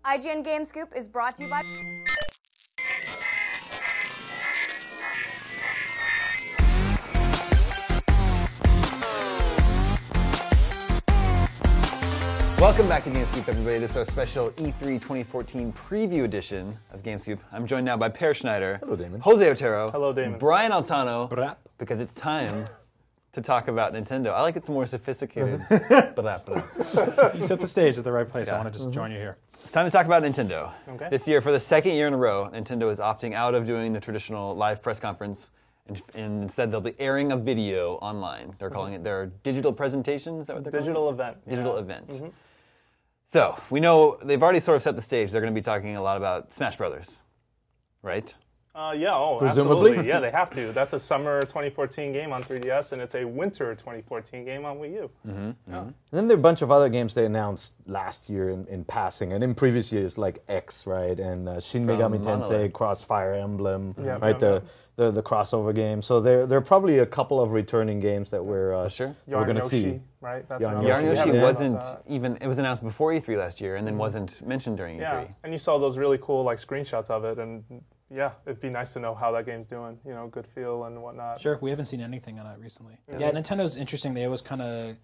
IGN Game Scoop is brought to you by... Welcome back to GameScoop, everybody. This is our special E3 2014 preview edition of GameScoop. I'm joined now by Per Schneider. Hello, Damon. Jose Otero. Hello, Damon. Brian Altano. Brap. Because it's time to talk about Nintendo. I like it's more sophisticated. Brap. You set the stage at the right place. Yeah. I want to just join you here. It's time to talk about Nintendo. Okay. This year, for the second year in a row, Nintendo is opting out of doing the traditional live press conference. And instead, they'll be airing a video online. They're calling it their digital presentation. Is that what they're Digital calling it? event. Digital Yeah. event. Mm-hmm. So, we know they've already sort of set the stage. They're going to be talking a lot about Smash Brothers, right? Presumably. Absolutely. Yeah, they have to. That's a summer 2014 game on 3DS, and it's a winter 2014 game on Wii U. And then there are a bunch of other games they announced last year in passing, and in previous years, like X, right, and Shin Megami Tensei, Monolith. Crossfire Emblem, Yeah, right, yeah, the crossover game. So there are probably a couple of returning games that we're Sure. we're going to see. Yoshi, right? That's Yarn another Yarn one. We Yoshi haven't wasn't talked about that. even, it was announced before E3 last year and then wasn't mentioned during Yeah, E3. and you saw those really cool like screenshots of it, and yeah, it'd be nice to know how that game's doing. You know, good feel and whatnot. Sure, we haven't seen anything on it recently. Yeah, Nintendo's interesting. They always kind of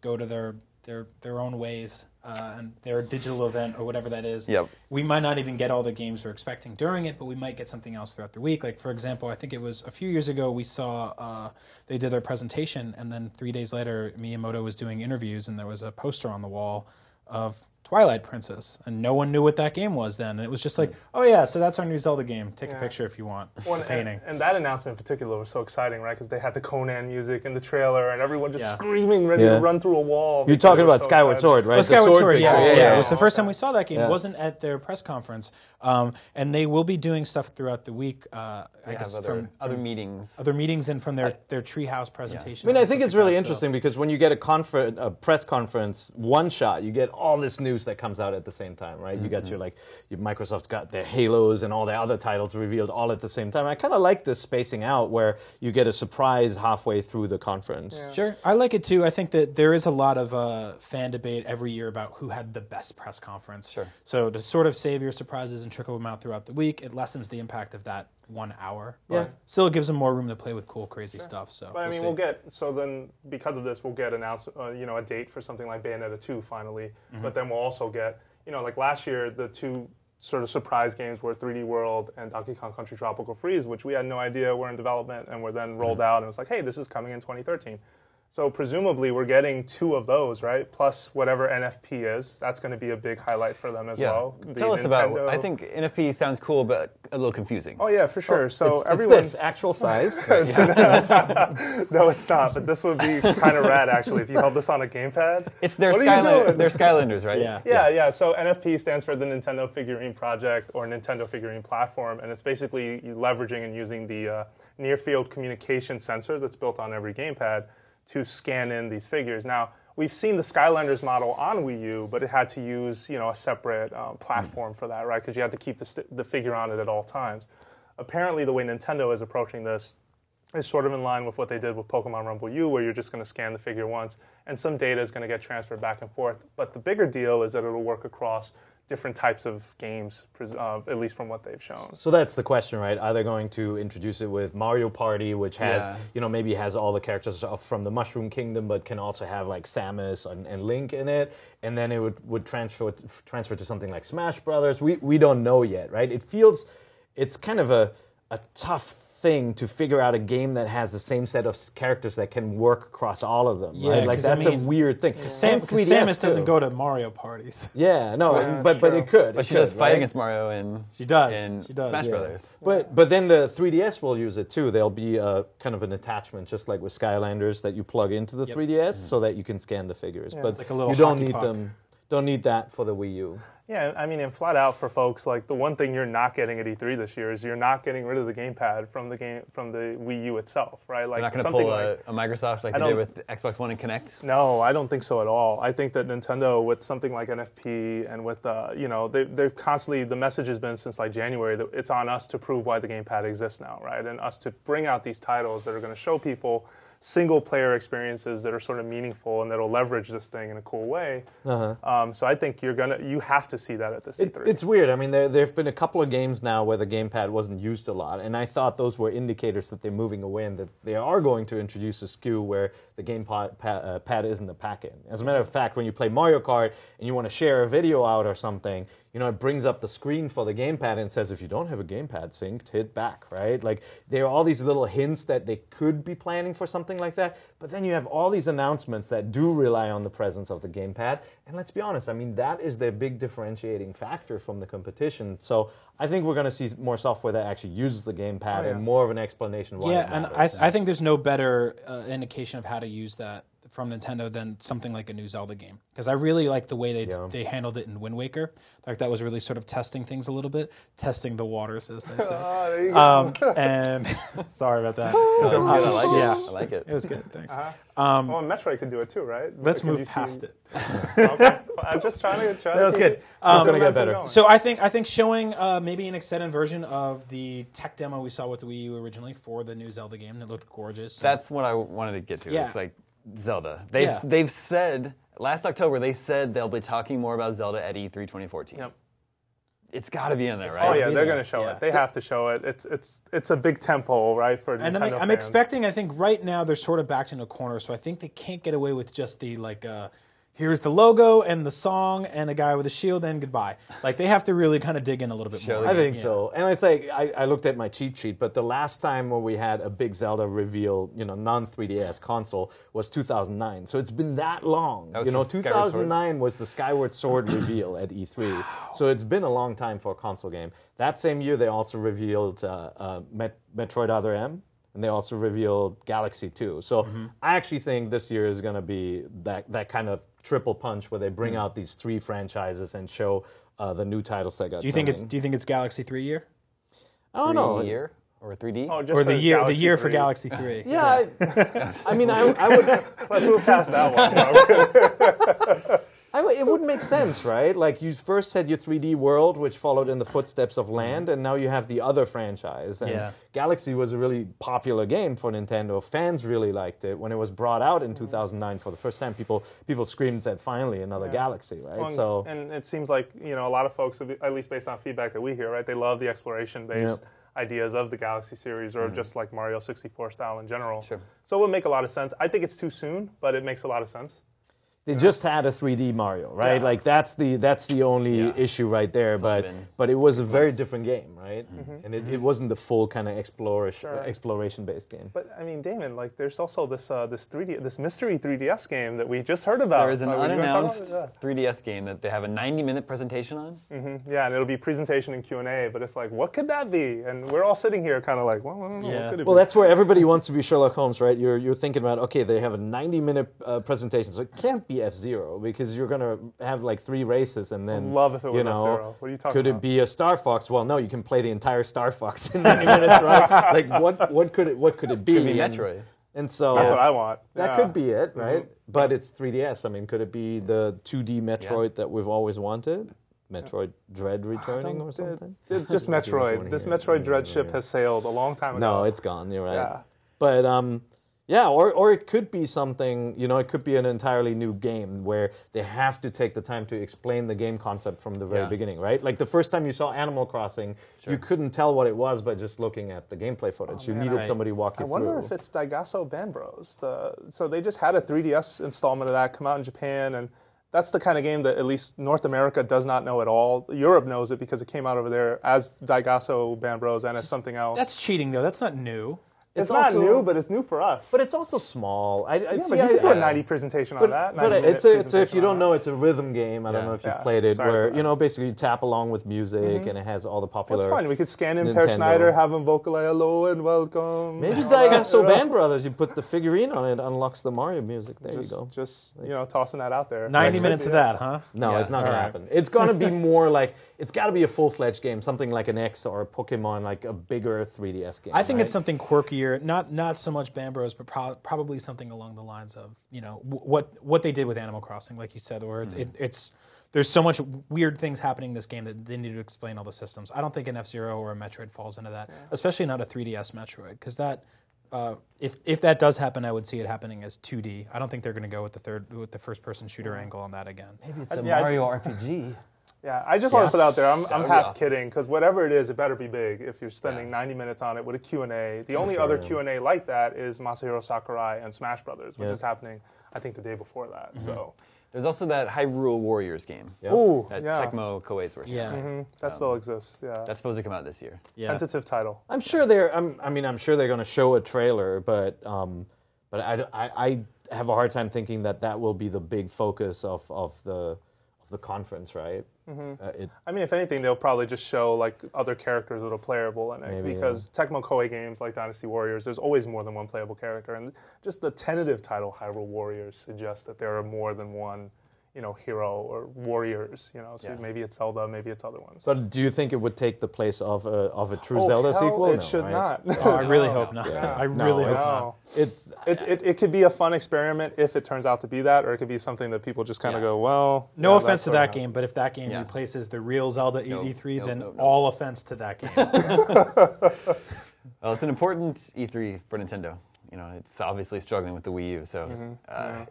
go to their own ways and their digital event or whatever that is. Yep. We might not even get all the games we're expecting during it, but we might get something else throughout the week. Like, for example, I think it was a few years ago we saw they did their presentation, and then 3 days later Miyamoto was doing interviews, and there was a poster on the wall of Twilight Princess, and no one knew what that game was then. And it was just like, oh yeah, so that's our new Zelda game. Take a picture if you want. It's Well, a painting. and that announcement in particular was so exciting, right? Because they had the Conan music in the trailer, and everyone just Yeah. screaming, ready Yeah. to run through a wall. You're because talking they were about so Skyward excited. Sword, right? Well, Skyward Sword, picture. yeah. It was the first time we saw that game. Yeah. It wasn't at their press conference. And they will be doing stuff throughout the week, I guess, have from other meetings. other meetings and from their treehouse presentations. I mean, I and think stuff it's like really that, so- interesting because when you get a press conference, one shot, you get all this news that comes out at the same time, right? You got your Microsoft's got their Halos and all their other titles revealed all at the same time. I kind of like this spacing out where you get a surprise halfway through the conference. Yeah. Sure, I like it too. I think that there is a lot of fan debate every year about who had the best press conference. Sure. So to sort of save your surprises and trickle them out throughout the week, it lessens the impact of that 1 hour. But Yeah. still, it gives them more room to play with cool, crazy stuff. So But I mean, see. we'll get, so then because of this, we'll get a date for something like Bayonetta 2 finally. But then we'll also get, like last year, the two sort of surprise games were 3D World and Donkey Kong Country Tropical Freeze, which we had no idea were in development and were then rolled out, and it was like, hey, this is coming in 2013. So presumably we're getting two of those, right? Plus whatever NFP is. That's going to be a big highlight for them as well. The Tell us about, Nintendo- I think NFP sounds cool, but a little confusing. Oh, yeah, for sure. So It's everyone... this, actual size. No, it's not, but this would be kind of rad, actually, if you held this on a gamepad. It's their, What are you doing? their Skylanders, right? Yeah. Yeah. So NFP stands for the Nintendo Figurine Project or Nintendo Figurine Platform, and it's basically leveraging and using the near-field communication sensor that's built on every gamepad to scan in these figures. Now, we've seen the Skylanders model on Wii U, but it had to use a separate platform for that, right? Because you had to keep the figure on it at all times. Apparently, the way Nintendo is approaching this is sort of in line with what they did with Pokemon Rumble U, where you're just going to scan the figure once, and some data is going to get transferred back and forth. But the bigger deal is that it'll work across different types of games, at least from what they've shown. So that's the question, right? Are they going to introduce it with Mario Party, which has, maybe has all the characters from the Mushroom Kingdom, but can also have like Samus and Link in it, and then it would transfer to something like Smash Brothers? We don't know yet, right? It's kind of a tough thing to figure out a game that has the same set of characters that can work across all of them, right? Like 'cause, that's a weird thing. Because And 3DS Samus doesn't too. go to Mario parties. Yeah, no, Yeah, but sure. it could. But it she does could, fight right? against Mario in She does. in She does. Smash Yeah. Brothers. But then the 3DS will use it too. There'll be kind of an attachment, just like with Skylanders, that you plug into the 3DS so that you can scan the figures. But It's like a little you don't hockey need puck. them. Don't need that for the Wii U. Yeah, I mean, and flat out for folks, like the one thing you're not getting at E3 this year is you're not getting rid of the gamepad from the Wii U itself, right? Like They're not going to something pull like a Microsoft like I they did don't- with Xbox One and Kinect. No, I don't think so at all. I think that Nintendo, with something like NFP and with, they're constantly, the message has been since like January that it's on us to prove why the gamepad exists now, right? And us to bring out these titles that are going to show people single-player experiences that are sort of meaningful and that'll leverage this thing in a cool way. So I think you have to see that at this E3. It's weird. I mean, there have been a couple of games now where the gamepad wasn't used a lot, and I thought those were indicators that they're moving away and that they are going to introduce a SKU where the gamepad pad isn't a pack-in. As a matter of fact, when you play Mario Kart and you want to share a video out or something, it brings up the screen for the gamepad and says, if you don't have a gamepad synced, hit back, right? Like, there are all these little hints that they could be planning for something like that, but then you have all these announcements that do rely on the presence of the gamepad, and let's be honest, I mean, that is their big differentiating factor from the competition. So I think we're going to see more software that actually uses the gamepad and more of an explanation why it matters. And I think there's no better indication of how to use that from Nintendo than something like a new Zelda game, because I really like the way they handled it in Wind Waker. Like, that was really sort of testing things a little bit, testing the waters, as they say. There you go. And sorry about that. I like it. Yeah. I like it. It was good. Thanks. And Metroid can do it too, right? Let's move past it. Okay. I'm just trying to. That was good. It's going to get better. Going. So I think showing maybe an extended version of the tech demo we saw with the Wii U originally for the new Zelda game that looked gorgeous. That's what I wanted to get to. Yeah. It's like Zelda. They've said last October they'll be talking more about Zelda at E3 2014. Yep. It's got to be in there, right? Oh yeah, they're going to show it. They have to show it. It's a big tempo, right, for and Nintendo I'm fans. expecting. I think right now they're sort of backed in a corner, so I think they can't get away with just the here's the logo and the song and a guy with a shield and goodbye. Like, they have to really kind of dig in a little bit more. I think so. And it's like, I looked at my cheat sheet, but the last time where we had a big Zelda reveal, non-3DS console was 2009. So it's been that long. That was 2009 was the Skyward Sword reveal at E3. So it's been a long time for a console game. That same year, they also revealed Metroid Other M. And they also revealed Galaxy 2. So I actually think this year is going to be that kind of triple punch where they bring out these three franchises and show the new titles that got. Do you think it's Galaxy 3 year? I don't know. 3 year or 3D? Oh, just Or the says year Galaxy 3. for Galaxy 3? Yeah, I mean, I would. Let's move past that one. It would make sense, right? Like, you first had your 3D World, which followed in the footsteps of Land, and now you have the other franchise. And Galaxy was a really popular game for Nintendo. Fans really liked it. When it was brought out in 2009 for the first time, people screamed and said, finally, another Galaxy, right? Well, and it seems like, a lot of folks, at least based on feedback that we hear, right, they love the exploration-based ideas of the Galaxy series, or just like Mario 64 style in general. Sure. So it would make a lot of sense. I think it's too soon, but it makes a lot of sense. They just had a 3D Mario, right? Yeah. Like, that's the only issue right there. But it was a very different game, right? And it wasn't the full kind of exploration-based game. But I mean, Damon, like, there's also this mystery 3DS game that we just heard about. There is an unannounced 3DS game that they have a 90-minute presentation on. Yeah, and it'll be presentation and Q&A. But it's like, what could that be? And we're all sitting here, kind of like, well, I don't know. What could it be? Well, that's where everybody wants to be Sherlock Holmes, right? You're thinking about, okay, they have a 90-minute presentation, so it can't be F-Zero, because you're going to have like 3 races, and then, I'd love if it was F-Zero. What are you talking could about? it be a Star Fox? Well, no, you can play the entire Star Fox in 90 minutes, right? Like, what could it be? Could be Metroid. And so that's what I want. That could be it, right? But it's 3DS. I mean, could it be the 2D Metroid that we've always wanted? Metroid Dread returning or something? Just Metroid. This Metroid Dread ship has sailed a long time ago. No, it's gone. You're right. Yeah. But yeah, or it could be something, it could be an entirely new game where they have to take the time to explain the game concept from the very beginning, right? Like, the first time you saw Animal Crossing, you couldn't tell what it was by just looking at the gameplay footage. You needed somebody to walk you through. I wonder if it's Daigasso Band Bros. So they just had a 3DS installment of that come out in Japan, and that's the kind of game that at least North America does not know at all. Europe knows it because it came out over there as Daigasso Band Bros. And as something else. That's cheating, though. That's not new. It's not new, but it's new for us. But it's also small. But you can do a 90 presentation on that. But it's if you don't know, it's a rhythm game. I don't know if you've played it, where basically you tap along with music, and it has all the popular. That's fine. We could scan in Nintendo. Per Schneider, have him vocalize "Hello and welcome." Maybe Daigasso Band Brothers. You put the figurine on it, unlocks the Mario music. There you go. Just tossing that out there. 90 minutes of that, huh? No, it's not going to happen. It's going to be more like, it's got to be a full-fledged game, something like an X or a Pokemon, like a bigger 3DS game. I think it's something quirkier, not so much Band Bros, but probably something along the lines of what they did with Animal Crossing, like you said, where there's so much weird things happening in this game that they need to explain all the systems. I don't think an F-Zero or a Metroid falls into that, especially not a 3DS Metroid, because that if that does happen, I would see it happening as 2D. I don't think they're going to go with the first-person shooter angle on that again. Maybe it's a Mario RPG. Yeah, I just want to put out there, I'm half awesome. kidding, because whatever it is, it better be big if you're spending 90 minutes on it with a Q&A. The only other Q&A like that is Masahiro Sakurai and Smash Brothers, which is happening, I think, the day before that. So There's also that Hyrule Warriors game. Ooh, That yeah. Tecmo Koei's working on. Yeah. That still exists, yeah. That's supposed to come out this year. Yeah. Tentative title. I'm sure they're. I'm sure they're going to show a trailer, but I have a hard time thinking that will be the big focus of the conference, right? I mean, if anything, they'll probably just show like other characters that are playable in it, Maybe, because Tecmo Koei games like Dynasty Warriors, there's always more than one playable character, and just the tentative title Hyrule Warriors suggests that there are more than one, hero or warriors. So maybe it's Zelda, maybe it's other ones. But do you think it would take the place of a true Oh, Zelda hell, sequel? It No, should right? not. Oh, I really hope not. I really hope not. It could be a fun experiment if it turns out to be that, or it could be something that people just kind of go, well. No yeah, offense to that's that what game, but if that game replaces the real Zelda at E3, then no. all offense to that game. Well, it's an important E3 for Nintendo. It's obviously struggling with the Wii U. So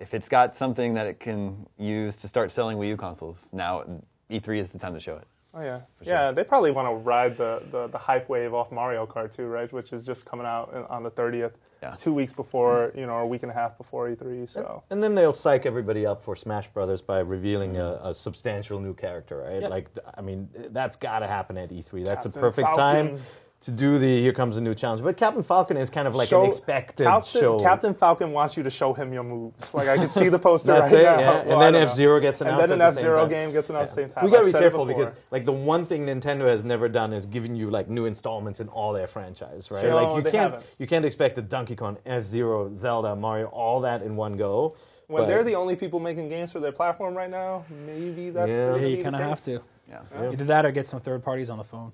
if it's got something that it can use to start selling Wii U consoles, now E3 is the time to show it. Oh, yeah. sure. Yeah, they probably want to ride the hype wave off Mario Kart too, right? Which is just coming out on the 30th, 2 weeks before, or a week and a half before E3. So. And then they'll psych everybody up for Smash Brothers by revealing a substantial new character, right? Yep. Like, I mean, that's got to happen at E3. That's Captain a perfect Falcon. time to do the here comes a new challenge. But Captain Falcon is kind of like Show- an expected show. Captain Falcon wants you to show him your moves. Like, I can see the poster That's right it, now. yeah. Well, And I then don't know. F-Zero gets announced And then at an the same F-Zero time. game gets announced at the same time. We gotta I've be said it careful before. because, like, the one thing Nintendo has never done is giving you like new installments in all their franchise, right? Sure. Like No, you they can't haven't. expect a Donkey Kong, F-Zero, Zelda, Mario, all that in one go. When But- they're the only people making games for their platform right now, maybe that's Yeah. the Yeah, gonna you be kind of the have case. to. Yeah. Either that or get some third parties on the phone.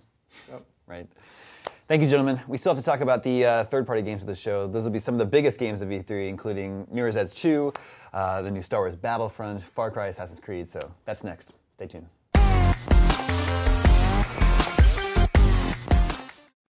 Right. Thank you, gentlemen. We still have to talk about the third-party games of the show. Those will be some of the biggest games of E3, including Mirror's Edge 2, the new Star Wars Battlefront, Far Cry, Assassin's Creed. So that's next. Stay tuned.